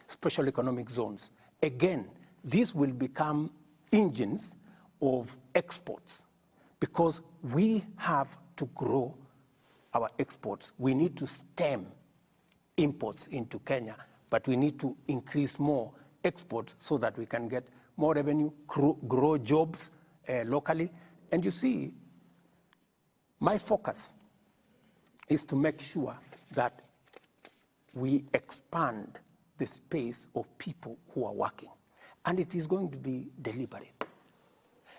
special economic zones. Again, these will become engines of exports because we have to grow our exports. We need to stem imports into Kenya, but we need to increase more exports so that we can get more revenue, grow jobs locally. And you see, my focus is to make sure that we expand the space of people who are working. And it is going to be deliberate.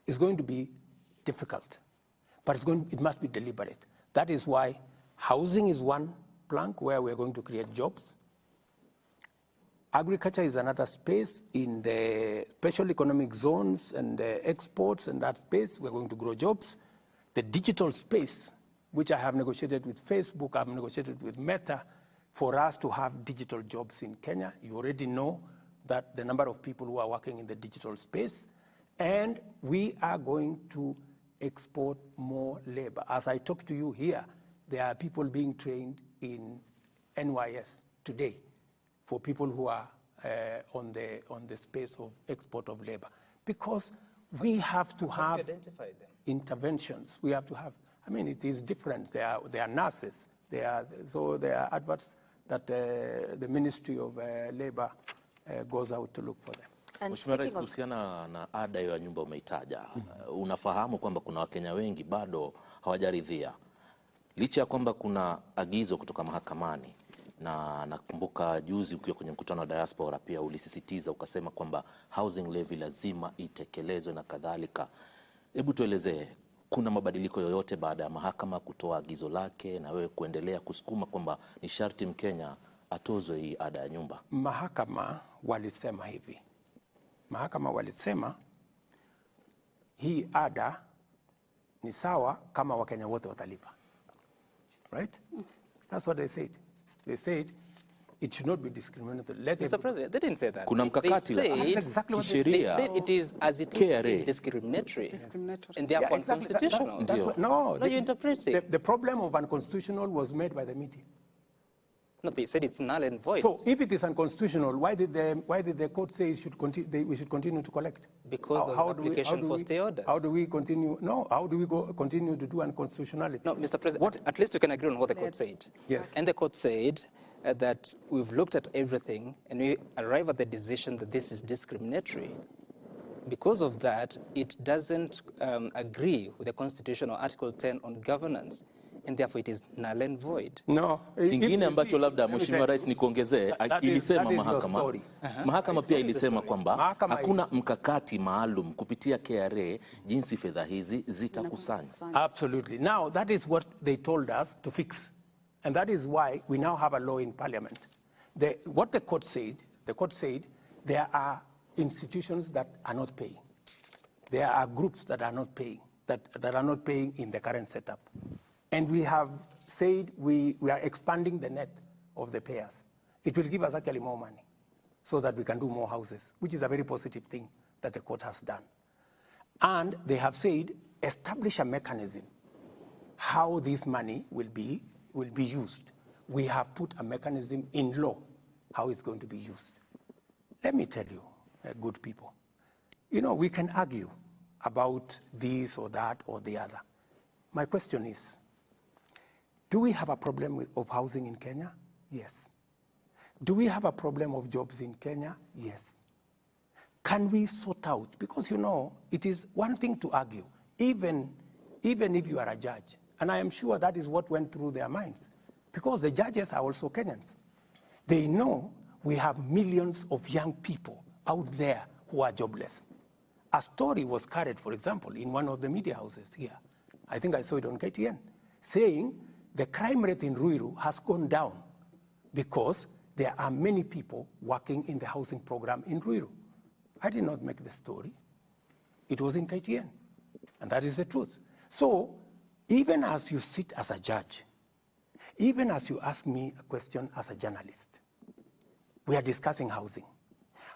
It's going to be difficult, but it must be deliberate. That is why housing is one plank where we're going to create jobs. Agriculture is another space. In the special economic zones and the exports and that space, we're going to grow jobs. The digital space, which I have negotiated with Facebook, I've negotiated with Meta, for us to have digital jobs in Kenya. You already know that the number of people who are working in the digital space, and we are going to export more labor. As I talk to you here, there are people being trained in NYS today for people who are on the space of export of labor. Because we have to have interventions. We have to have, I mean, it is different. They are nurses. There are adverts that the Ministry of Labor goes out to look for them. Mheshimiwa Rais, kuhusiana na ada ya nyumba umeitaja, unafahamu kwamba kuna Wakenya wengi bado hawajaridhia. Licha ya kwamba kuna agizo kutoka mahakamani, na nakumbuka juzi ukiwa kwenye mkutano wa diaspora pia ulisisitiza ukasema kwamba housing levy lazima itekelezwe na kadhalika. Hebu tuelezee, kuna mabadiliko yoyote baada ya mahakama kutoa agizo lake na wewe kuendelea kusukuma kwamba ni sharti Mkenya atozwe hii ada ya nyumba? Mahakama walisema hivi. Mahakama walisema hii ada ni sawa kama Wakenya wote watalipa. Right? That's what they said. They said it should not be discriminatory. Mr. President, they didn't say that. Kuna mkakati they said it is as it is discriminatory. And therefore unconstitutional. No, you interpret it. The problem of unconstitutional was made by the media. No, they said it's null and void. So if it is unconstitutional, why did the court say we should continue to collect? Because there's an application for stay orders. How do we continue? No, how do we continue to do unconstitutionality? No, Mr. President, at least we can agree on what the court said. Yes. And the court said that we've looked at everything and we arrive at the decision that this is discriminatory. Because of that, it doesn't agree with the constitutional Article 10 on governance. And therefore it is null and void. No. Kingine ambacho labda Mheshimiwa Rais nikuongezee, ilisema mahakama. Mahakama pia ilisema kwamba hakuna mkakati maalum kupitia KRA jinsi fedha hizi zitakusanywa. Absolutely. Now that is what they told us to fix. And that is why we now have a law in Parliament. What the court said there are institutions that are not paying. There are groups that are not paying, that are not paying in the current setup. And we have said we are expanding the net of the payers. It will give us actually more money so that we can do more houses, which is a very positive thing that the court has done. And they have said, establish a mechanism how this money will be used. We have put a mechanism in law how it's going to be used. Let me tell you, good people, you know, we can argue about this or that or the other. My question is, do we have a problem of housing in Kenya? Yes. Do we have a problem of jobs in Kenya? Yes. Can we sort out? Because, you know, it is one thing to argue, even if you are a judge. And I am sure that is what went through their minds. Because the judges are also Kenyans. They know we have millions of young people out there who are jobless. A story was carried, for example, in one of the media houses here. I think I saw it on KTN, saying the crime rate in Ruiru has gone down because there are many people working in the housing program in Ruiru. I did not make the story. It was in KTN, and that is the truth. So even as you sit as a judge, even as you ask me a question as a journalist, we are discussing housing.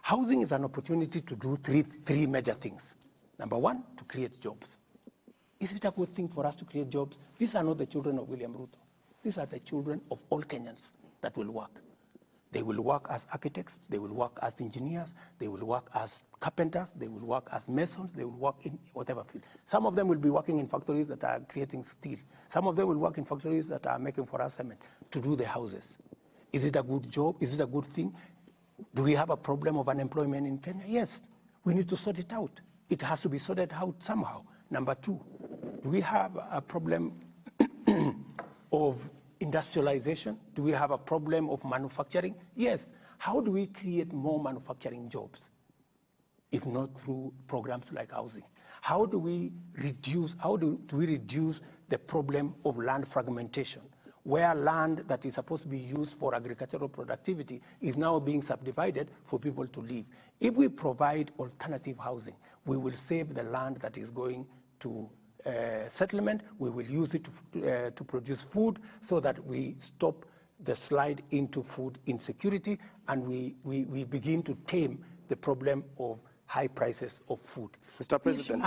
Housing is an opportunity to do three major things. Number one, to create jobs. Is it a good thing for us to create jobs? These are not the children of William Ruto. These are the children of all Kenyans that will work. They will work as architects, they will work as engineers, they will work as carpenters, they will work as masons, they will work in whatever field. Some of them will be working in factories that are creating steel. Some of them will work in factories that are making for us cement to do the houses. Is it a good job? Is it a good thing? Do we have a problem of unemployment in Kenya? Yes, we need to sort it out. It has to be sorted out somehow. Number two, do we have a problem of industrialization? Do we have a problem of manufacturing? Yes. How do we create more manufacturing jobs, if not through programs like housing? How do we reduce the problem of land fragmentation, where land that is supposed to be used for agricultural productivity is now being subdivided for people to live? If we provide alternative housing, we will save the land that is going to settlement. We will use it to produce food so that we stop the slide into food insecurity, and we begin to tame the problem of high prices of food. Mr. President,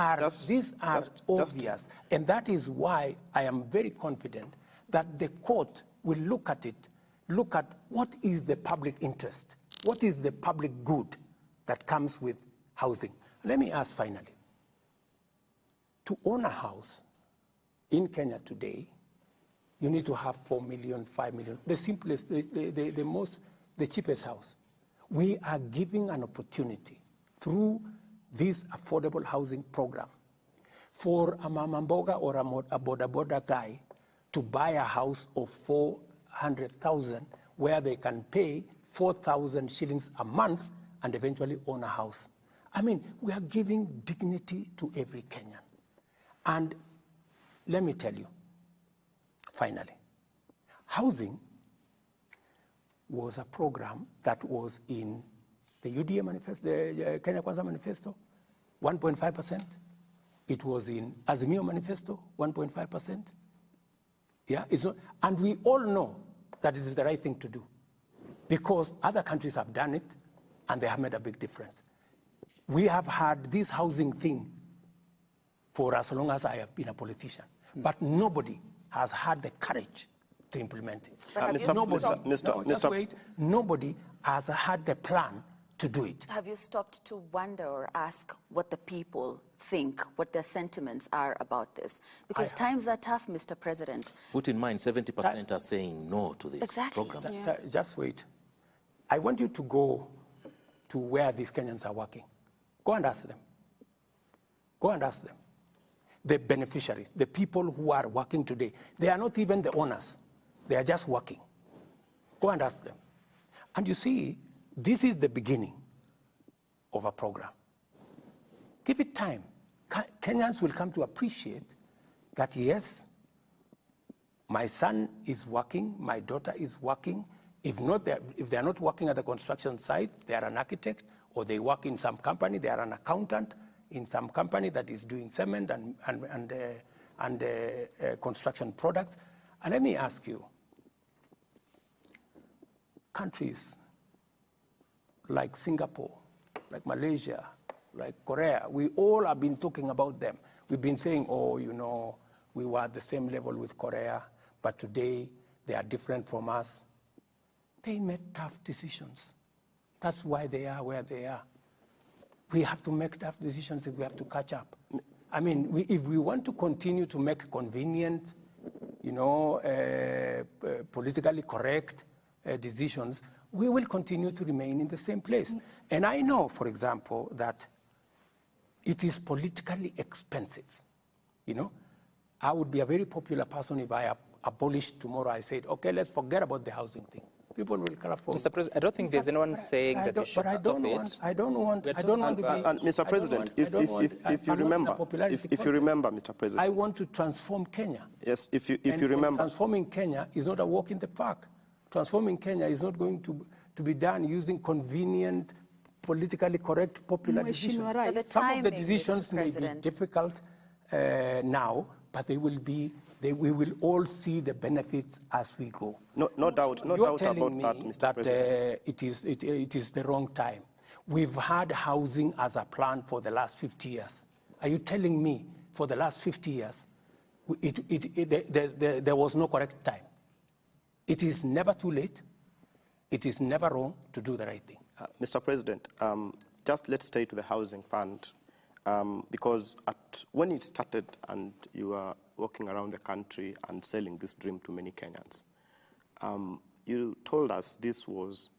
these are obvious, and that is why I am very confident that the court will look at it, look at what is the public interest, what is the public good that comes with housing. Let me ask finally, to own a house in Kenya today, you need to have 4 million, 5 million, the simplest, the cheapest house. We are giving an opportunity through this affordable housing program for a mama mboga or a boda boda guy to buy a house of 400,000 where they can pay 4,000 shillings a month and eventually own a house. I mean, we are giving dignity to every Kenyan. And let me tell you, finally, housing was a program that was in the UDA manifesto, the Kenya Kwanza manifesto, 1.5%. It was in Azimio manifesto, 1.5%. Yeah, and we all know that it is the right thing to do because other countries have done it and they have made a big difference. We have had this housing thing for as long as I have been a politician, but nobody has had the courage to implement it. Nobody has had the plan to do it. Have you stopped to wonder or ask what the people think, what their sentiments are about this? Because times are tough, Mr. President. Put in mind, 70% are saying no to this program. Yeah. Just wait. I want you to go to where these Kenyans are working. Go and ask them. Go and ask them. The beneficiaries, the people who are working today, they are not even the owners. They are just working. Go and ask them. And you see, this is the beginning of a program. Give it time. Kenyans will come to appreciate that, yes, my son is working, my daughter is working. If they are not working at the construction site, they are an architect, or they work in some company, they are an accountant in some company that is doing cement and construction products. And let me ask you, countries like Singapore, like Malaysia, like Korea, we all have been talking about them. We've been saying, oh, you know, we were at the same level with Korea, but today they are different from us. They made tough decisions. That's why they are where they are. We have to make tough decisions if we have to catch up. I mean, if we want to continue to make convenient, you know, politically correct decisions, we will continue to remain in the same place. And I know, for example, that it is politically expensive. You know, I would be a very popular person if I abolished tomorrow. I said, okay, let's forget about the housing thing. People will clap for Mr. President, I don't think there's anyone saying that you should stop it. I don't want to be... Mr. President, if you remember, Mr. President. I want to transform Kenya. Yes, if you remember. Transforming Kenya is not a walk in the park. Transforming Kenya is not going to be done using convenient, politically correct, popular decisions. Some of the decisions may be difficult now, but we will all see the benefits as we go. No doubt about that, Mr. President. It is the wrong time. We've had housing as a plan for the last 50 years. Are you telling me for the last 50 years, there was no correct time? It is never too late. it is never wrong to do the right thing. Mr. President, just let's stay to the housing fund, because when it started and you were walking around the country and selling this dream to many Kenyans, you told us this was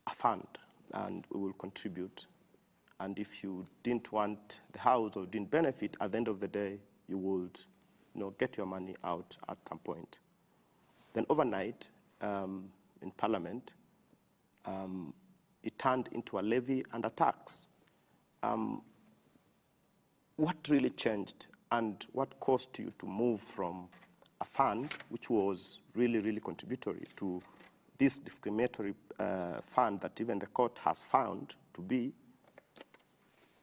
a fund and we will contribute. And if you didn't want the house or didn't benefit, at the end of the day, you would get your money out at some point. Then overnight, in Parliament, it turned into a levy and a tax. What really changed and what caused you to move from a fund, which was really, really contributory, to this discriminatory fund that even the court has found to be?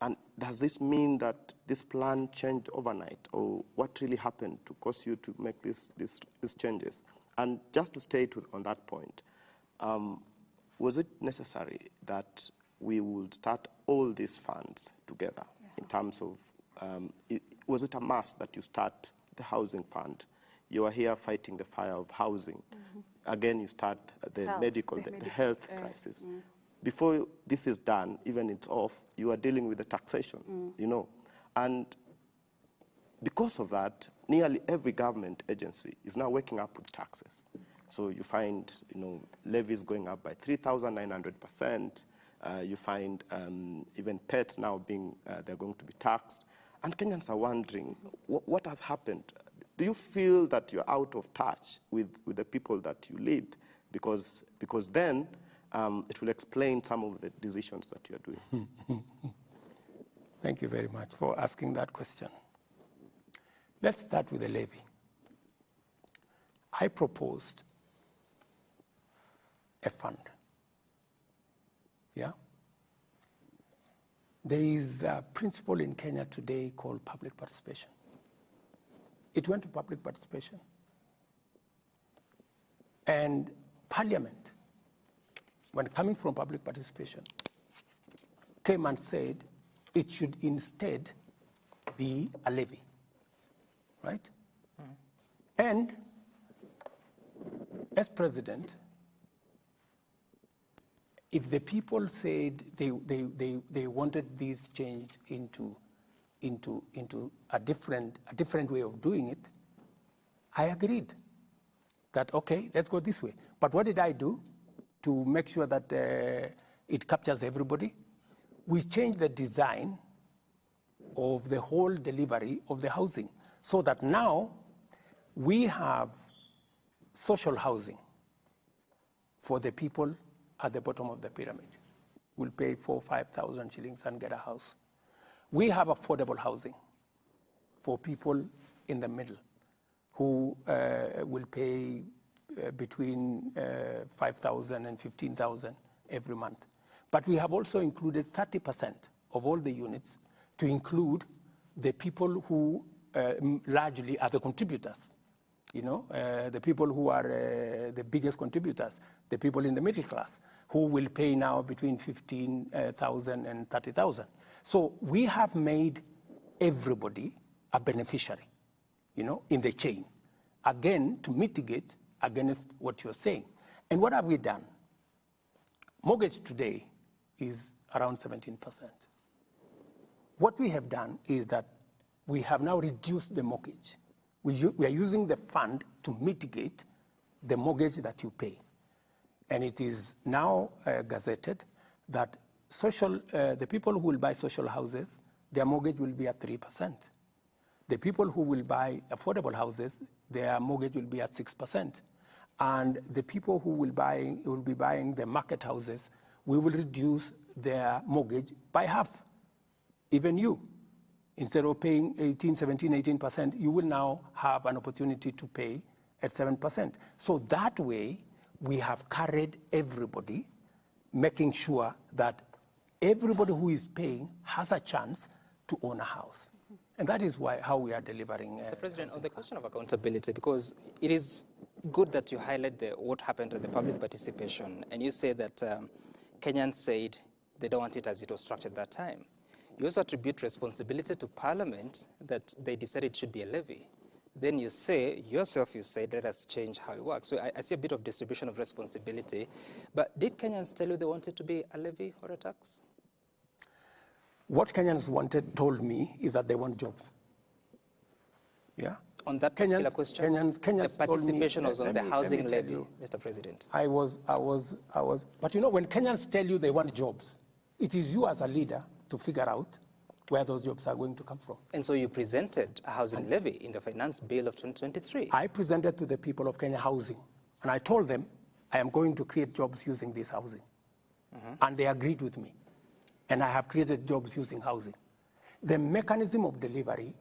And does this mean that this plan changed overnight, or what really happened to cause you to make these changes? And just to stay on that point, was it necessary that we would start all these funds together in terms of, was it a must that you start the housing fund? You are here fighting the fire of housing. Again, you start the health crisis. Before this is done, even it's off, you are dealing with the taxation, And because of that, nearly every government agency is now waking up with taxes. So you find, levies going up by 3,900%. You find even pets now they're going to be taxed. And Kenyans are wondering, what has happened? Do you feel that you're out of touch with the people that you lead? Because then it will explain some of the decisions that you're doing. Thank you very much for asking that question. Let's start with the levy. I proposed a fund. Yeah? There is a principle in Kenya today called public participation. It went to public participation. And Parliament, when coming from public participation, came and said it should instead be a levy, right? And as president, if the people said they wanted this changed into a different way of doing it, I agreed that, okay, let's go this way. But what did I do to make sure that it captures everybody? We changed the design of the whole delivery of the housing so that now we have social housing for the people at the bottom of the pyramid. We'll pay 4,000 or 5,000 shillings and get a house. We have affordable housing for people in the middle who will pay between 5,000 and 15,000 every month. But we have also included 30% of all the units to include the people who largely are the contributors. The people who are the biggest contributors, the people in the middle class, who will pay now between 15,000 and 30,000. So we have made everybody a beneficiary, in the chain, again, to mitigate against what you're saying. And what have we done? Mortgage today is around 17%. What we have done is that we have now reduced the mortgage. We are using the fund to mitigate the mortgage that you pay. And it is now gazetted that the people who will buy social houses, their mortgage will be at 3%. The people who will buy affordable houses, their mortgage will be at 6%. And the people who will be buying the market houses, we will reduce their mortgage by half. Even you. Instead of paying 18, 17, 18%, you will now have an opportunity to pay at 7%. So that way, we have carried everybody, making sure that everybody who is paying has a chance to own a house. And that is how we are delivering. Mr. President, on the question of accountability, because it is good that you highlight what happened at the public participation, and you say that Kenyans said they don't want it as it was structured at that time. You also attribute responsibility to Parliament that they decided it should be a levy. then you say, yourself you say, let us change how it works. So I see a bit of distribution of responsibility. But did Kenyans tell you they wanted to be a levy or a tax? What Kenyans told me is that they want jobs. Yeah? On that particular question, Kenyans the participation was on the housing levy, you, Mr. President. But you know, when Kenyans tell you they want jobs, it is you as a leader to figure out where those jobs are going to come from. And so you presented a housing levy in the finance bill of 2023. I presented to the people of Kenya housing, and I told them I am going to create jobs using this housing. And they agreed with me. And I have created jobs using housing. The mechanism of delivery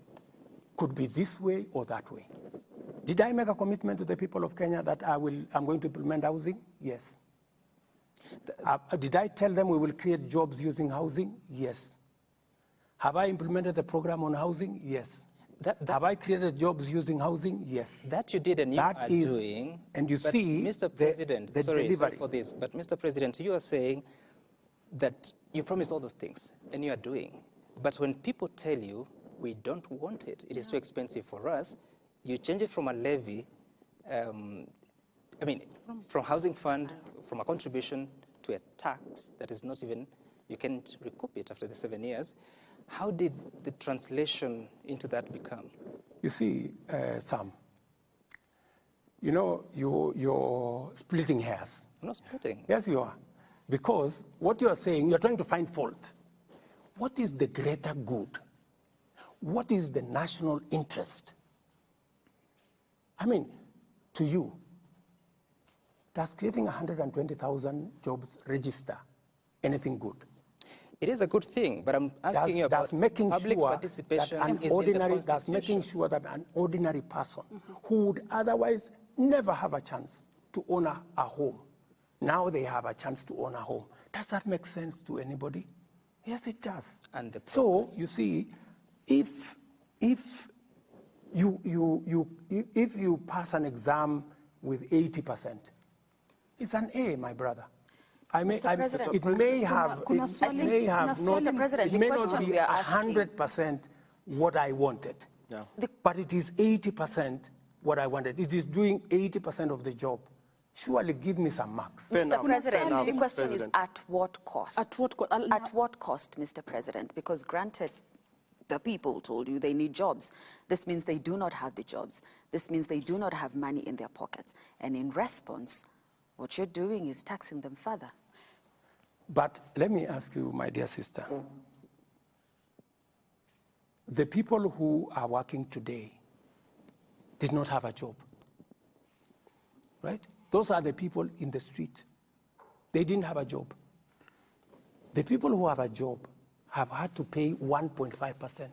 could be this way or that way. Did I make a commitment to the people of Kenya that I'm going to implement housing? Yes. Did I tell them we will create jobs using housing? Yes. Have I implemented the program on housing? Yes. Have I created jobs using housing? Yes. That you did and you are doing. And you see, Mr. President, sorry for this, but Mr. President, you are saying that you promised all those things and you are doing. But when people tell you, we don't want it, it is too expensive for us, you change it from a levy, from housing fund, from a contribution to a tax that is not even, you can't recoup it after the 7 years. How did the translation into that become? You see, Sam, you know, you're splitting hairs. I'm not splitting. Yes, you are. Because what you are saying, you're trying to find fault. What is the greater good? What is the national interest? I mean, to you, does creating 120,000 jobs register anything good? It is a good thing, but I'm asking you about public participation That's making sure that an ordinary person who would otherwise never have a chance to own a home, now they have a chance to own a home. Does that make sense to anybody? Yes, it does. And the so you see, if you pass an exam with 80%, it's an A, my brother. It may not be 100% what I wanted, but it is 80% what I wanted. It is doing 80% of the job. Surely give me some marks. Mr. President, the question is at what cost? At what cost? At what cost, Mr. President? Because granted, the people told you they need jobs. This means they do not have the jobs. This means they do not have money in their pockets. And in response, what you're doing is taxing them further. But let me ask you, my dear sister, the people who are working today did not have a job, right? Those are the people in the street. They didn't have a job. The people who have a job have had to pay 1.5%.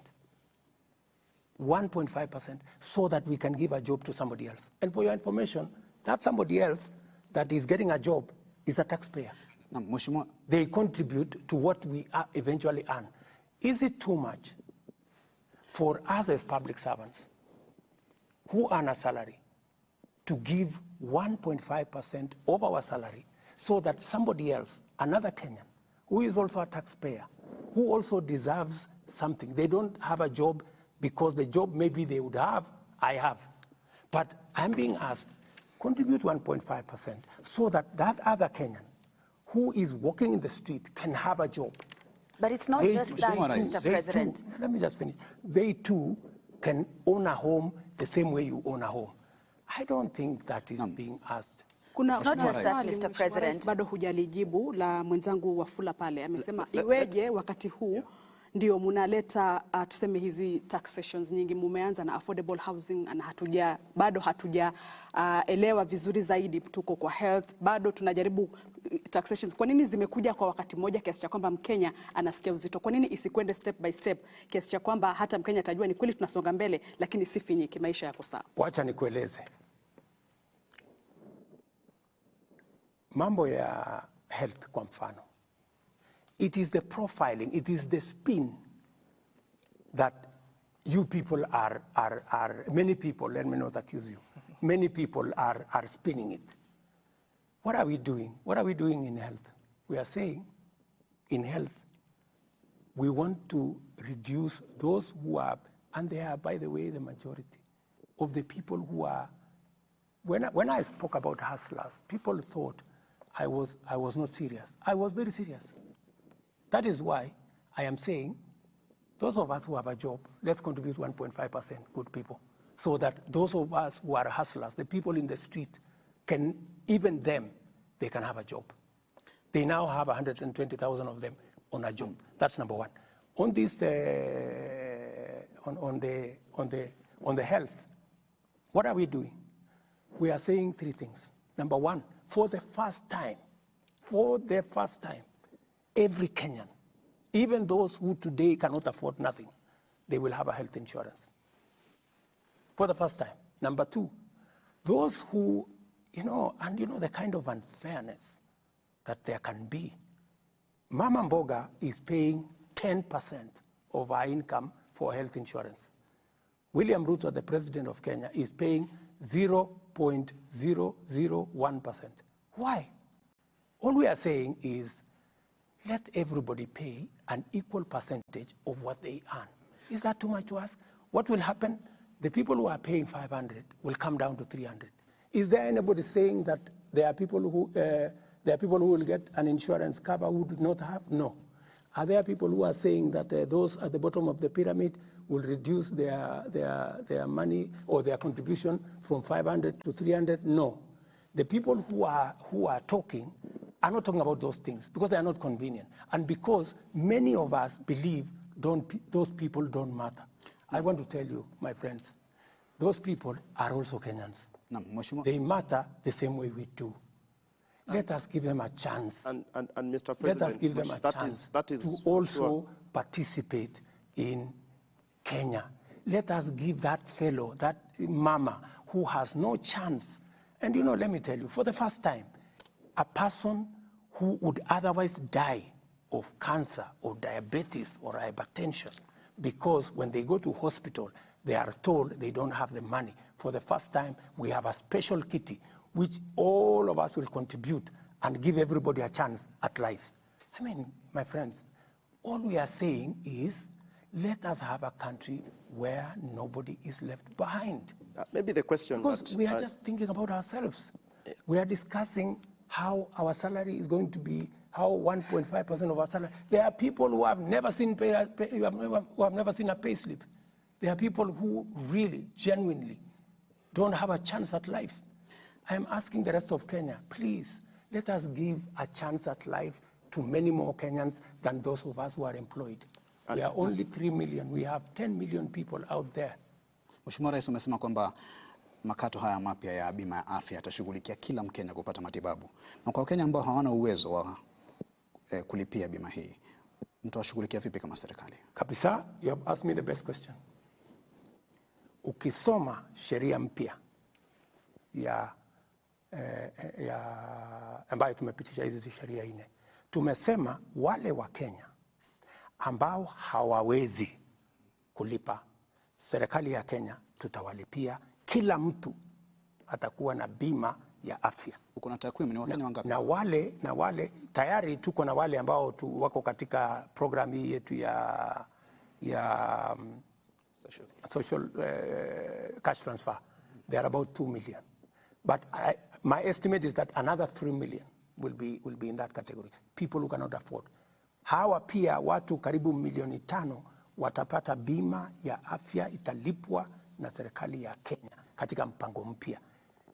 1.5% so that we can give a job to somebody else. And for your information, that somebody else that is getting a job is a taxpayer. They contribute to what we eventually earn. Is it too much for us as public servants who earn a salary to give 1.5% of our salary so that somebody else, another Kenyan, who is also a taxpayer, who also deserves something, they don't have a job because the job maybe they would have, I have. But I'm being asked, contribute 1.5% so that that other Kenyan who is walking in the street can have a job. But it's not just that, Mr. President. Let me just finish. They too can own a home the same way you own a home. I don't think that is being asked. It's not just that, Mr. President. Bado hujalijibu la mwenzangu Wafula pale. Amesema iweje wakati huu ndio munaleta tuseme hizi taxations nyingi, mumeanza na affordable housing na bado hatuja elewa vizuri zaidi, tuko kwa health, bado tunajaribu taxations. Kwa nini zimekuja kwa wakati mmoja kiasi cha kwamba Mkenya anasikia uzito? Kwa nini isikwende step by step kiasi cha kwamba hata Mkenya atajua ni kweli tunasonga mbele lakini si finyiki, maisha yako sawa? Wacha nikueleze. Mambo ya health kwa mfano. It is the profiling, it is the spin that you people many people, let me not accuse you, many people are spinning it. What are we doing? What are we doing in health? We are saying in health, we want to reduce those who are, and they are, by the way, the majority, of the people who are, when I spoke about hustlers, people thought I was not serious. I was very serious. That is why I am saying, those of us who have a job, let's contribute 1.5% good people, so that those of us who are hustlers, the people in the street, can, even them, they can have a job. They now have 120,000 of them on a job. That's number one. On this, on the health, what are we doing? We are saying three things. Number one, for the first time, every Kenyan, even those who today cannot afford nothing, they will have a health insurance. For the first time. Number two, those who, and the kind of unfairness that there can be. Mama Mboga is paying 10% of our income for health insurance. William Ruto, the president of Kenya, is paying 0.001%. Why? All we are saying is, let everybody pay an equal percentage of what they earn. Is that too much to ask? What will happen? The people who are paying 500 will come down to 300. Is there anybody saying that there are people who will get an insurance cover who do not have? No. Are there people who are saying that those at the bottom of the pyramid will reduce their money or their contribution from 500 to 300? No. The people who are talking are not talking about those things because they are not convenient, and because many of us believe those people don't matter. I want to tell you, my friends, those people are also Kenyans. They matter the same way we do. Let us give them a chance. And Mr. President, let us give them a chance to also participate in Kenya. Let us give that fellow, that mama who has no chance. And let me tell you, for the first time, a person who would otherwise die of cancer or diabetes or hypertension, because when they go to hospital, they are told they don't have the money. For the first time, we have a special kitty, which all of us will contribute and give everybody a chance at life. I mean, my friends, all we are saying is, let us have a country where nobody is left behind. Maybe the question... Because we are just thinking about ourselves. We are discussing how our salary is going to be, how 1.5% of our salary... There are people who have never seen a pay slip. There are people who really, genuinely, don't have a chance at life. I am asking the rest of Kenya, please, let us give a chance at life to many more Kenyans than those of us who are employed. We are only 3 million. We have 10 million people out there. Mheshimiwa Rais, umesema kwamba makato haya mapya ya bima ya afya yatashughulikia kila Mkenya kupata matibabu. Na kwa Wakenya ambao hawana uwezo wa kulipia bima hii, mtawashughulikia vipi kama serikali? Kabisa, you have asked me the best question. Ukisoma sheria mpya ambayo tumepitisha hizi sheria 4, tumesema wale wa Kenya ambao hawawezi kulipa, serikali ya Kenya tutawalipia. Kila mtu atakuwa na bima ya afya. Uko na takwimu ni Wakenya wangapi? Na wale tayari tuko na wale ambao wako katika program hii yetu ya social cash transfer. They are about 2 million. But my estimate is that another 3 million will be in that category. People who cannot afford. Hawa pia watu karibu 5 milioni watapata bima ya afya, italipwa na serikali ya Kenya katika mpango mpya.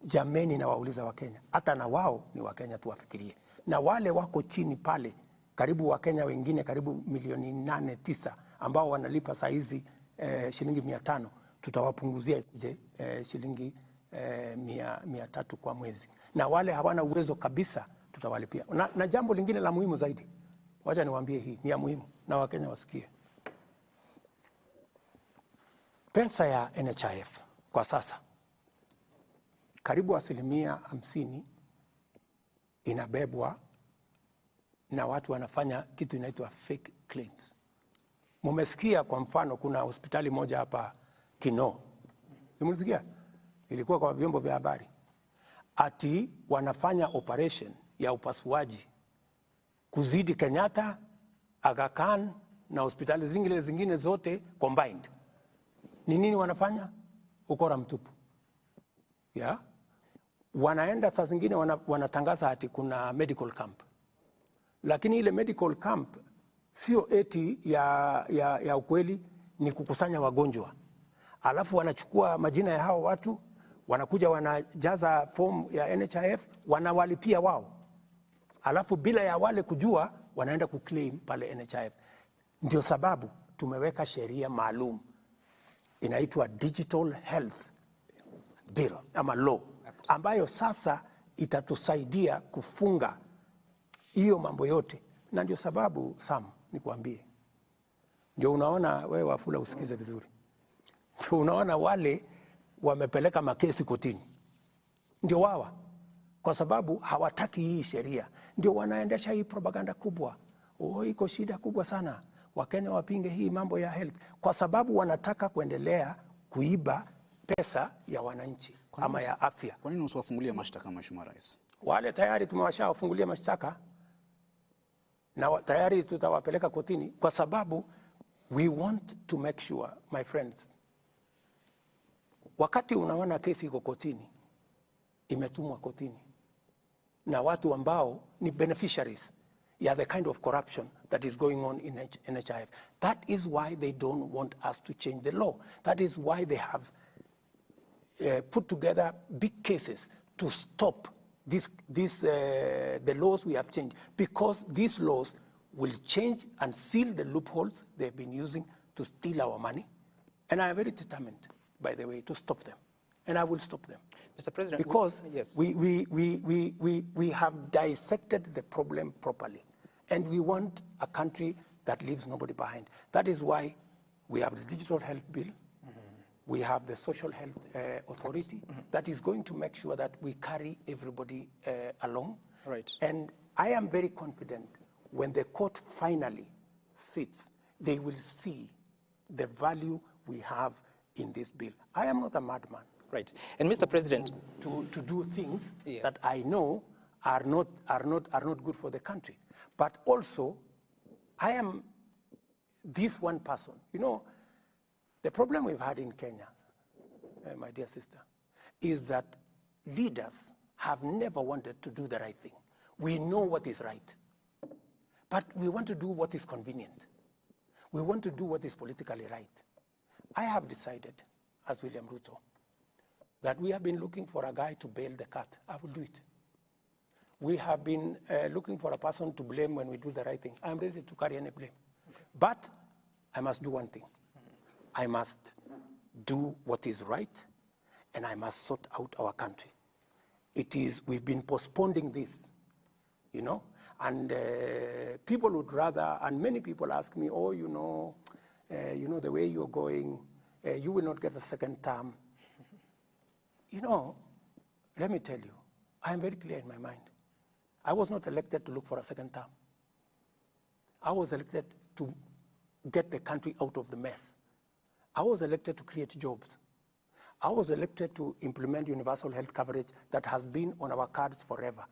Jameni, na wauliza wa Kenya, hata na wao ni wa Kenya, tuwafikirie. Na wale wako chini pale, karibu wa Kenya wengine karibu 8 milioni 9 ambao wanalipa saa hizi shilingi 500, tutawapunguzia shilingi 300 kwa mwezi. Na wale hawana uwezo kabisa tutawalipia. Na jambo lingine la muhimu zaidi, wacha niwaambie, hii ni ya muhimu na Wakenya wasikie. Pesa ya NHIF kwa sasa karibu 50% inabebwa na watu wanafanya kitu inaitwa fake claims. Mumesikia kwa mfano kuna hospitali moja hapa Kino. Mumesikia? Ilikuwa kwa vyombo vya habari. Ati wanafanya operation ya upasuaji kuzidi Kenyatta, Aga Khan na hospitali zingine zote combined. Ni nini wanafanya? ukora mtupu. Yeah? Wanaenda saa zingine wanatangaza ati kuna medical camp. Lakini ile medical camp sio eti ya ukweli, ni kukusanya wagonjwa. Alafu wanachukua majina ya hao watu, wanakuja wanajaza form ya NHIF, wanawalipia wao. Alafu bila ya wale kujua, wanaenda kuclaim pale NHIF. Ndio sababu tumeweka sheria maalum inaitwa Digital Health Bill ama law, ambayo sasa itatusaidia kufunga hiyo mambo yote. Na ndio sababu Sam, nikuambie, ndio unaona wewe Wafula, usikize vizuri, ndio unaona wale wamepeleka makesi kotini ndio wawa, kwa sababu hawataki hii sheria. Ndio wanaendesha hii propaganda kubwa, iko shida kubwa sana, Wakenya wapinge hii mambo ya health, kwa sababu wanataka kuendelea kuiba pesa ya wananchi ama ya afya. Kwa nini usiwafungulia mashtaka, Mheshimiwa Rais? Wale tayari tumewashawafungulia mashtaka na tayari tutawapeleka kotini, kwa sababu we want to make sure, my friends, wakati unaona kesi iko kotini, imetumwa kotini na watu ambao ni beneficiaries ya the kind of corruption that is going on in NHIF. That is why they don't want us to change the law. That is why they have put together big cases to stop the laws we have changed, because these laws will change and seal the loopholes they've been using to steal our money. And I am very determined, by the way, to stop them. And I will stop them. Mr. President, because yes. we have dissected the problem properly. And we want a country that leaves nobody behind. That is why we have the Digital Health Bill. We have the Social Health Authority that is going to make sure that we carry everybody along. Right. And I am very confident when the court finally sits, they will see the value we have in this bill. I am not a madman. Right. And Mr. President, to do things that I know are not good for the country. But also, I am this one person. You know, the problem we've had in Kenya, my dear sister, is that leaders have never wanted to do the right thing. We know what is right, but we want to do what is convenient. We want to do what is politically right. I have decided, as William Ruto, that we have been looking for a guy to bail the cat. I will do it. We have been looking for a person to blame when we do the right thing. I'm ready to carry any blame. Okay. But I must do one thing. I must do what is right, and I must sort out our country. We've been postponing this, you know, and people would rather, and many people ask me, oh, you know, the way you're going, you will not get a second term. You know, let me tell you, I am very clear in my mind. I was not elected to look for a second term. I was elected to get the country out of the mess. I was elected to create jobs. I was elected to implement universal health coverage that has been on our cards forever.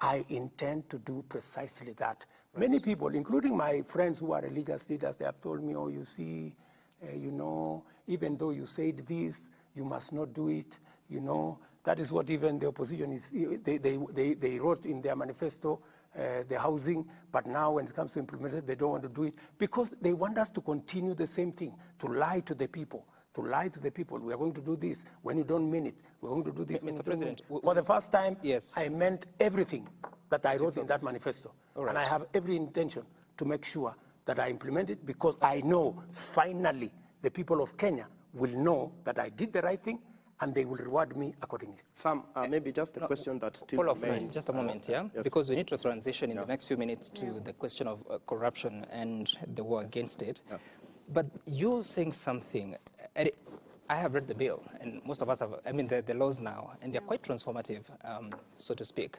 I intend to do precisely that. Right. Many people, including my friends who are religious leaders, they have told me, oh, you see, you know, even though you said this, you must not do it, you know. That is what even the opposition is, they wrote in their manifesto, the housing, but now when it comes to implement it, they don't want to do it because they want us to continue the same thing, to lie to the people. We are going to do this. When you don't mean it, we're going to do this. Mr. President, for the first time, yes. I meant everything that I wrote in that manifesto. Right. And I have every intention to make sure that I implement it because I know finally the people of Kenya will know that I did the right thing and they will reward me accordingly. Sam, maybe just a question that still remains. Just a moment, yeah? Yes. Because we need to transition in the next few minutes to the question of corruption and the war against it. Yeah. But you're saying something, I have read the bill, and most of us have, I mean, the laws now, and they're quite transformative, so to speak.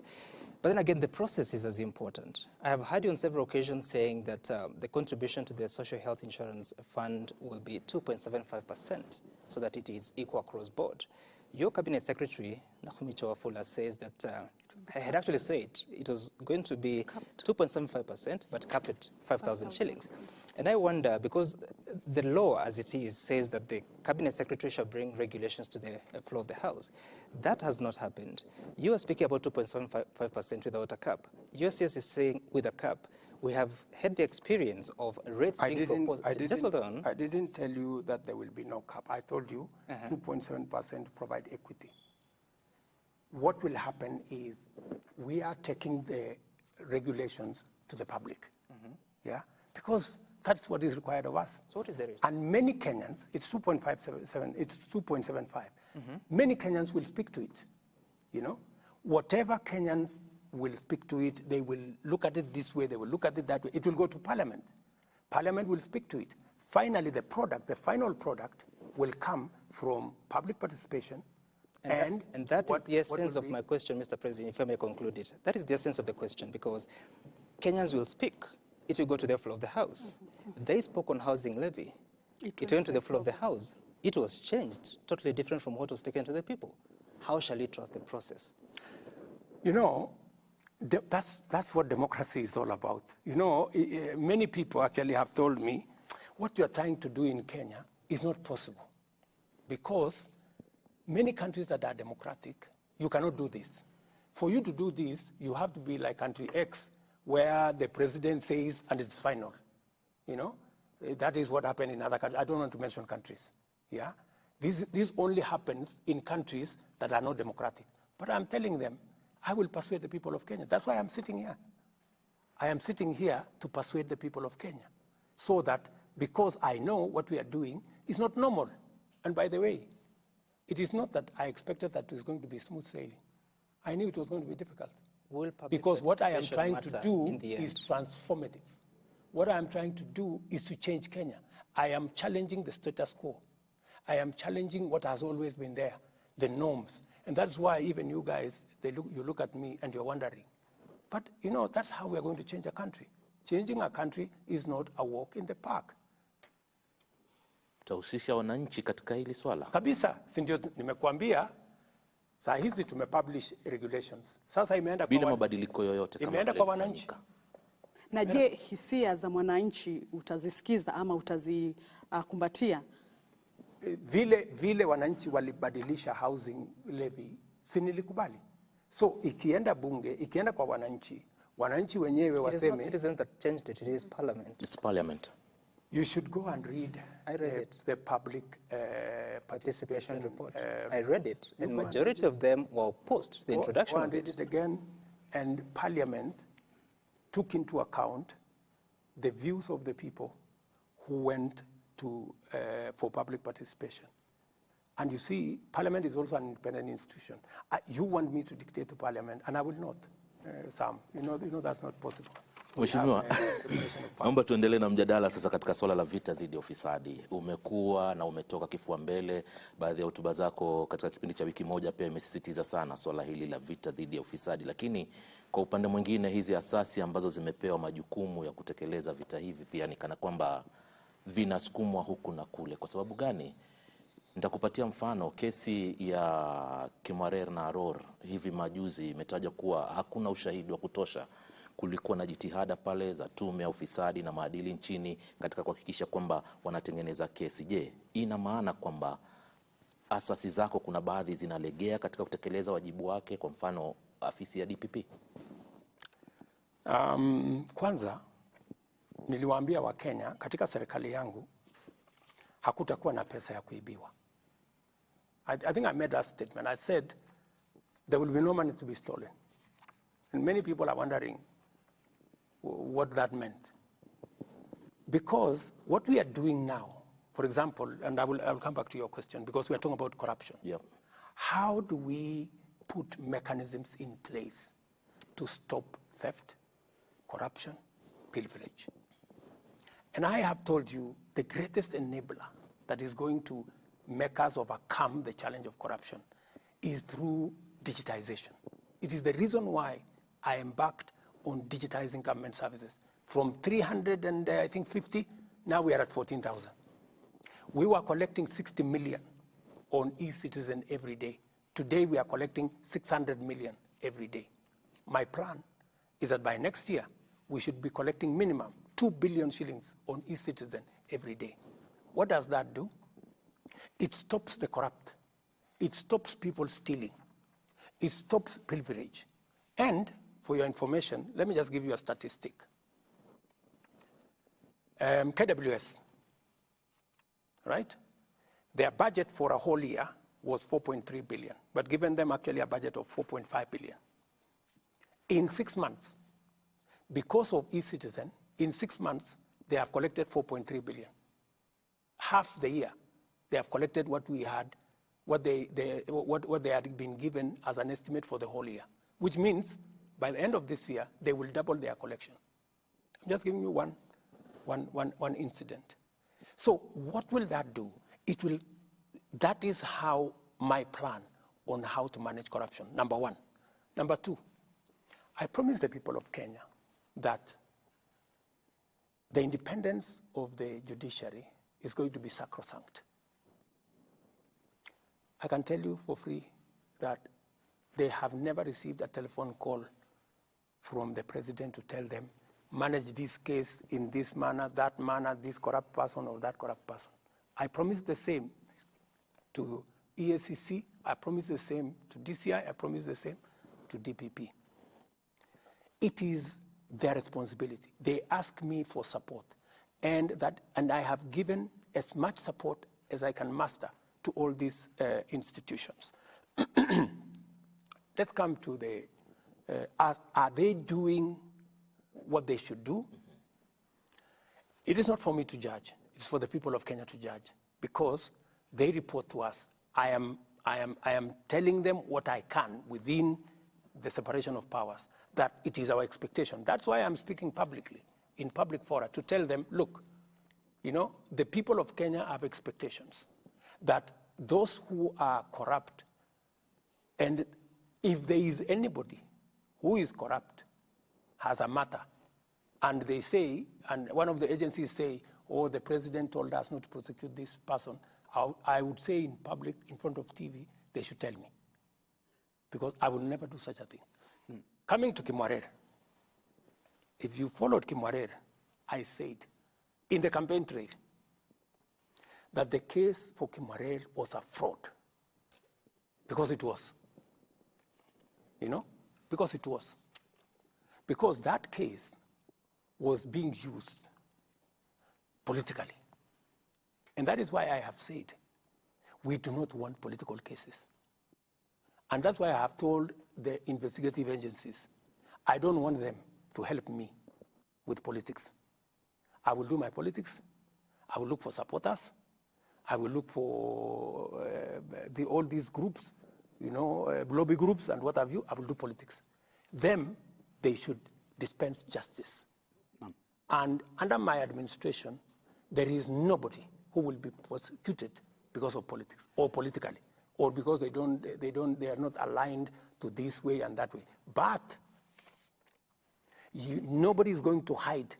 But then again, the process is as important. I have heard you on several occasions saying that the contribution to the Social Health Insurance Fund will be 2.75%, so that it is equal across board. Your Cabinet Secretary, Nakumicho Wafula, says that I had actually said it was going to be 2.75%, but capped at 5,000 shillings. And I wonder, because the law as it is says that the cabinet secretary shall bring regulations to the floor of the House. That has not happened. You are speaking about 2.75% without a cap. USCS is saying with a cap. We have had the experience of rates being proposed. Just hold on. I didn't tell you that there will be no cap. I told you 2.7% provide equity. What will happen is we are taking the regulations to the public. Yeah, because that's what is required of us. So what is the rate? And many Kenyans, it's 2.57, it's 2.75. Many Kenyans will speak to it. You know, whatever Kenyans will speak to it, they will look at it this way, they will look at it that way. It will go to Parliament. Parliament will speak to it. Finally, the final product will come from public participation. And that is the essence of my question, Mr. President, if I may conclude it. That is the essence of the question, because Kenyans will speak. It will go to the floor of the House. They spoke on housing levy. It went to the floor of the House. It was changed, totally different from what was taken to the people. How shall we trust the process? You know, that's what democracy is all about. You know, many people actually have told me, what you're trying to do in Kenya is not possible. Because many countries that are democratic, you cannot do this. For you to do this, you have to be like country X, where the president says, and it's final. You know, that is what happened in other countries. I don't want to mention countries. Yeah, this only happens in countries that are not democratic. But I'm telling them, I will persuade the people of Kenya. That's why I'm sitting here. I am sitting here to persuade the people of Kenya, so that because I know what we are doing is not normal. And by the way, it is not that I expected that it was going to be smooth sailing. I knew it was going to be difficult. Because what I am trying to do is transformative. What I am trying to do is to change Kenya. I am challenging the status quo. I am challenging what has always been there, the norms. And that's why even you guys, you look at me and you're wondering. But, you know, that's how we're going to change a country. Changing a country is not a walk in the park. Utahusisha wananchi katika hili swala? Kabisa, si ndio nimekuambia, saa hizi tumepublish regulations. Sasa imeenda bila mabadiliko yoyote kama imeenda kwa wananchi. Na je, hisia za mwananchi utazisikiza ama utazikumbatia? Vile wananchi walibadilisha housing levy, si nilikubali. So ikienda bunge, ikienda kwa wananchi wenyewe waseme. It is not citizens that changed it, it is parliament. It's parliament. You should go and read the public participation report. I read it, and majority of them were opposed to the introduction of it. Read it again, and Parliament took into account the views of the people who went to for public participation. And you see, Parliament is also an independent institution. You want me to dictate to Parliament, and I will not, Sam. You know that's not possible. Mheshimiwa, naomba tuendelee na mjadala sasa katika swala la vita dhidi ya ufisadi. Umekuwa na umetoka kifua mbele, baadhi ya hotuba zako katika kipindi cha wiki moja pia imesisitiza sana swala hili la vita dhidi ya ufisadi. Lakini kwa upande mwingine hizi asasi ambazo zimepewa majukumu ya kutekeleza vita hivi pia ni kana kwamba vinasukumwa huku na kule. Kwa sababu gani? Nitakupatia mfano. Kesi ya Kimarer na Aror hivi majuzi imetaja kuwa hakuna ushahidi wa kutosha. Kulikuwa na jitihada pale za tume ya ufisadi na maadili nchini katika kuhakikisha kwamba wanatengeneza kesi. Je, ina maana kwamba asasi zako kuna baadhi zinalegea katika kutekeleza wajibu wake, kwa mfano afisi ya DPP? Kwanza niliwaambia Wakenya katika serikali yangu hakutakuwa na pesa ya kuibiwa. I think I made that statement. I said there will be no money to be stolen. And many people are wondering what that meant. Because what we are doing now, for example, and I will come back to your question, because we are talking about corruption. Yep. How do we put mechanisms in place to stop theft, corruption, pilferage? And I have told you the greatest enabler that is going to make us overcome the challenge of corruption is through digitization. It is the reason why I embarked on digitizing government services. From 350, now we are at 14,000. We were collecting 60 million on e-citizen every day. Today we are collecting 600 million every day. My plan is that by next year, we should be collecting minimum 2 billion shillings on e-citizen every day. What does that do? It stops the corrupt. It stops people stealing. It stops privilege. And for your information, let me just give you a statistic. KWS, right? Their budget for a whole year was 4.3 billion, but given them actually a budget of 4.5 billion. In 6 months, because of e-citizen, in 6 months, they have collected 4.3 billion. Half the year, they have collected what we had, what they had been given as an estimate for the whole year, which means by the end of this year, they will double their collection. I'm just giving you one incident. So what will that do? That is how my plan on how to manage corruption, number one. Number two, I promised the people of Kenya that the independence of the judiciary is going to be sacrosanct. I can tell you for free that they have never received a telephone call from the president to tell them, manage this case in this manner, this corrupt person or that corrupt person. I promise the same to EACC, I promise the same to DCI, I promise the same to DPP. It is their responsibility. They ask me for support, and I have given as much support as I can muster to all these institutions. Let's come to the, are they doing what they should do? It is not for me to judge. It's for the people of Kenya to judge, because they report to us. I am telling them what I can within the separation of powers, that it is our expectation. That's why I'm speaking publicly, in public fora, to tell them, look, you know, the people of Kenya have expectations that those who are corrupt, and if there is anybody who is corrupt, has a matter, and they say, and one of the agencies say, oh, the president told us not to prosecute this person, I would say in public, in front of TV, they should tell me, because I would never do such a thing. Coming to Kimwarer, if you followed Kimwarer, I said in the campaign trail that the case for Kimwarer was a fraud, because it was, you know, because it was. Because that case was being used politically. And that is why I have said we do not want political cases. And that's why I have told the investigative agencies, I don't want them to help me with politics. I will do my politics. I will look for supporters. I will look for all these groups, you know, lobby groups and what have you. I will do politics. Them, they should dispense justice. And under my administration, there is nobody who will be prosecuted because of politics or politically, or because they are not aligned to this way and that way. But nobody is going to hide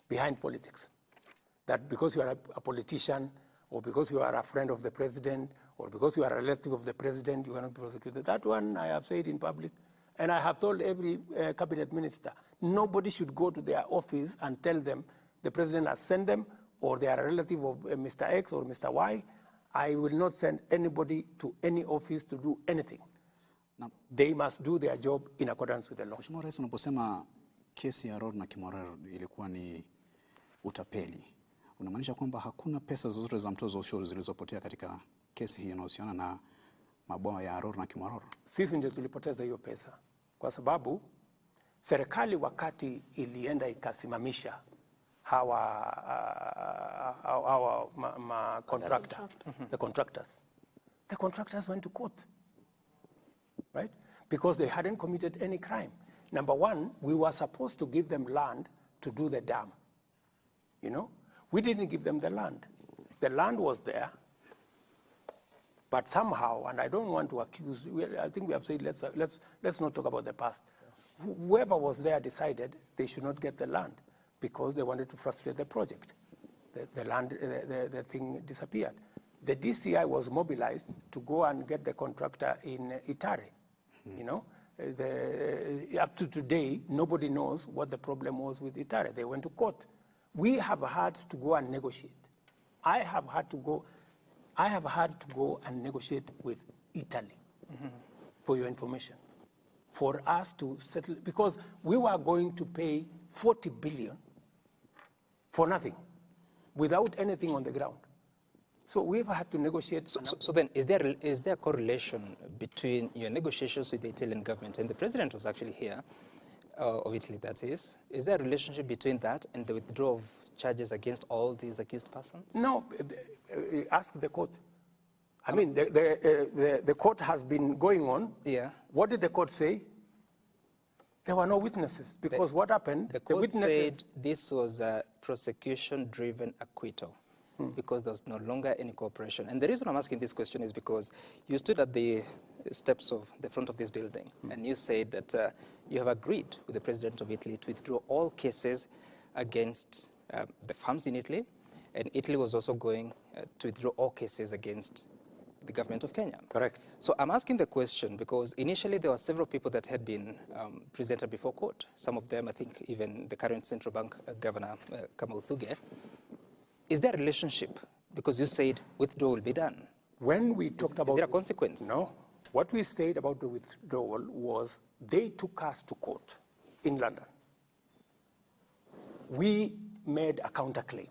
behind politics. That because you are a politician, or because you are a friend of the president, or because you are a relative of the president, you are not prosecuted. That one I have said in public, and I have told every cabinet minister, nobody should go to their office and tell them the president has sent them, or they are a relative of Mr. X or Mr. Y. I will not send anybody to any office to do anything. Na, they must do their job in accordance with the law. Mheshimiwa Rais, unaposema kesi ya Rod na Kimwarer ilikuwa ni utapeli, unamaanisha kwamba hakuna pesa zozote za mtozo ushuru zilizopotea katika kesi hii inayohusiana na mabwawa ya Rod na Kimwarer? Sisi ndio tulipoteza hiyo pesa, kwa sababu serikali wakati ilienda ikasimamisha the contractors went to court, right? Because they hadn't committed any crime. Number one, we were supposed to give them land to do the dam. You know, we didn't give them the land. The land was there, but somehow, and I don't want to accuse, I think we have said let's not talk about the past. Whoever was there decided they should not get the land, because they wanted to frustrate the project. The thing disappeared. The DCI was mobilized to go and get the contractor in Itare, you know, up to today, nobody knows what the problem was with Itare. They went to court. We have had to go and negotiate. I have had to go and negotiate with Italy, for your information, for us to settle, because we were going to pay 40 billion for nothing, without anything on the ground. So we've had to negotiate. So then, is there a correlation between your negotiations with the Italian government, and the president was actually here, of Italy that is there a relationship between that and the withdrawal of charges against all these accused persons? No, ask the court. I mean, the court has been going on. Yeah. What did the court say? There were no witnesses, because what happened? The court witnesses said this was a prosecution-driven acquittal because there's no longer any cooperation. And the reason I'm asking this question is because you stood at the steps of the front of this building and you said that you have agreed with the president of Italy to withdraw all cases against the farms in Italy, and Italy was also going to withdraw all cases against the government of Kenya. Correct. So I'm asking the question because initially there were several people that had been presented before court. Some of them, I think even the current central bank governor, Kamau Thuge. Is there a relationship? Because you said withdrawal will be done. When we talked about... Is there a consequence? No. What we said about the withdrawal was they took us to court in London. We made a counterclaim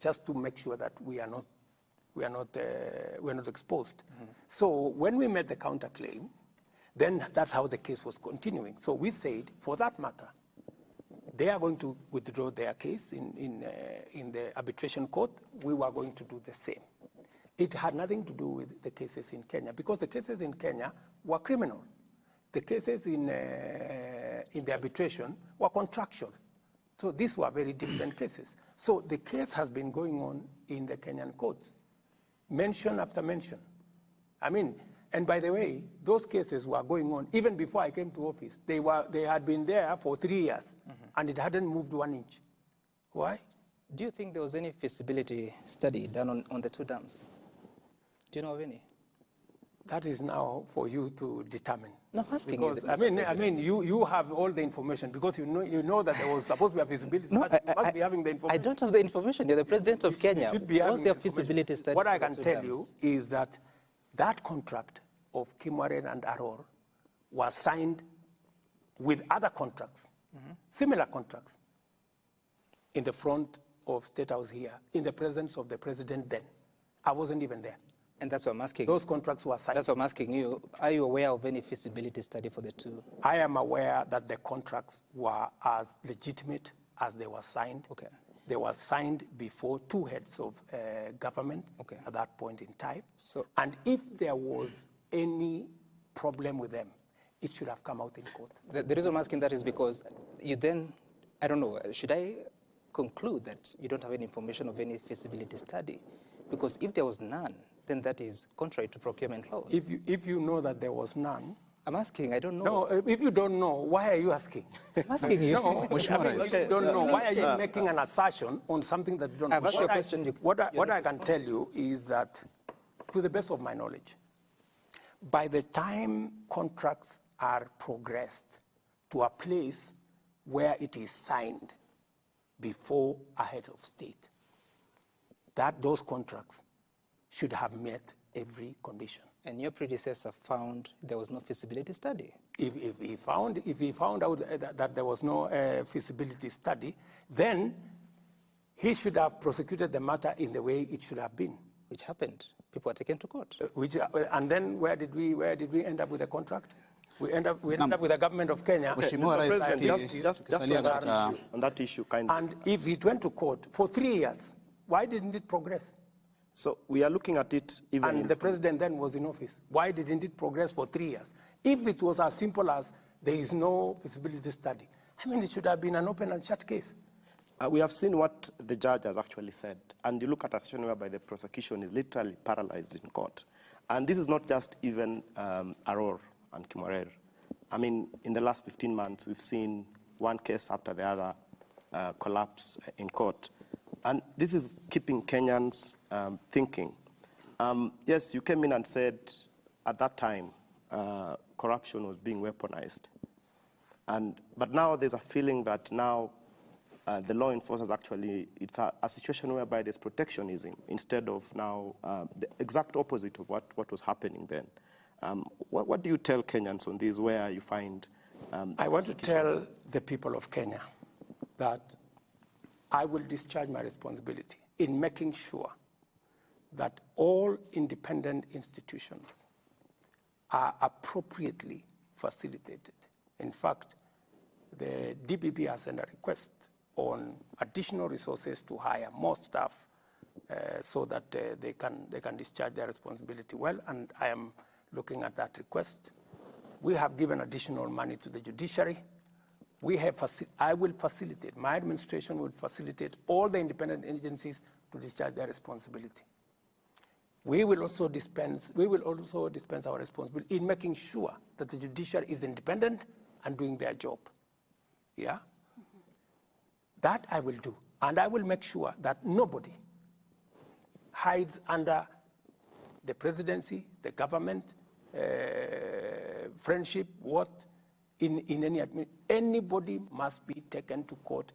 just to make sure that we are not exposed. So when we made the counterclaim, then that's how the case was continuing. So we said, for that matter, they are going to withdraw their case in the arbitration court. We were going to do the same. It had nothing to do with the cases in Kenya, because the cases in Kenya were criminal. The cases in the arbitration were contractual. So these were very different cases. So the case has been going on in the Kenyan courts, mention after mention. I mean, and by the way, those cases were going on even before I came to office. They had been there for 3 years, and it hadn't moved 1 inch. Why? Do you think there was any feasibility study done on the two dams? Do you know of any? That is now for you to determine. No, I'm asking because, you. I mean, you have all the information, because you know that there was supposed to be a feasibility study. You must be having the information. I don't have the information. You're the president of Kenya. You should be having What's their feasibility study? What I can tell you is that that contract of Kimwaren and Aror was signed with other contracts, similar contracts, in the front of State House here, in the presence of the president then. I wasn't even there. And that's what I'm asking. Those contracts were signed. That's what I'm asking you. Are you aware of any feasibility study for the two? I am aware that the contracts were as legitimate as they were signed. Okay. They were signed before two heads of government at that point in time. So, and if there was any problem with them, it should have come out in court. The reason I'm asking that is because you then, I don't know, should I conclude that you don't have any information of any feasibility study? Because if there was none, then that is contrary to procurement laws. If you know that there was none, I'm asking, I don't know. No, if you don't know, why are you asking? I'm asking you. No, if you don't know, why are you making an assertion on something that you don't know? I've asked you a question. What I can tell you is that, to the best of my knowledge, by the time contracts are progressed to a place where it is signed before a head of state, that those contracts should have met every condition. And your predecessor found there was no feasibility study. If he found out that there was no feasibility study, then he should have prosecuted the matter in the way it should have been. Which happened. People were taken to court. And then where did we end up with the contract? We end up with the government of Kenya. Just on that issue, kindly. And if it went to court for 3 years, why didn't it progress? So we are looking at it even... And the president then was in office. Why didn't it progress for 3 years? If it was as simple as there is no feasibility study, I mean, it should have been an open and shut case. We have seen what the judge has actually said. And you look at a situation whereby the prosecution is literally paralyzed in court. And this is not just even Aror and Kimwarer. I mean, in the last 15 months, we've seen one case after the other collapse in court. And this is keeping Kenyans thinking. Yes, you came in and said at that time corruption was being weaponized. But now there's a feeling that now the law enforcers actually, it's a situation whereby there's protectionism instead of now the exact opposite of what was happening then. What do you tell Kenyans on this, where you find I want to tell the people of Kenya that I will discharge my responsibility in making sure that all independent institutions are appropriately facilitated. In fact, the DPP has sent a request on additional resources to hire more staff so that they can discharge their responsibility well, and I am looking at that request. We have given additional money to the judiciary. I will facilitate, my administration will facilitate all the independent agencies to discharge their responsibility. We will also dispense our responsibility in making sure that the judiciary is independent and doing their job. Yeah? Mm-hmm. That I will do. And I will make sure that nobody hides under the presidency, the government, friendship, in any anybody must be taken to court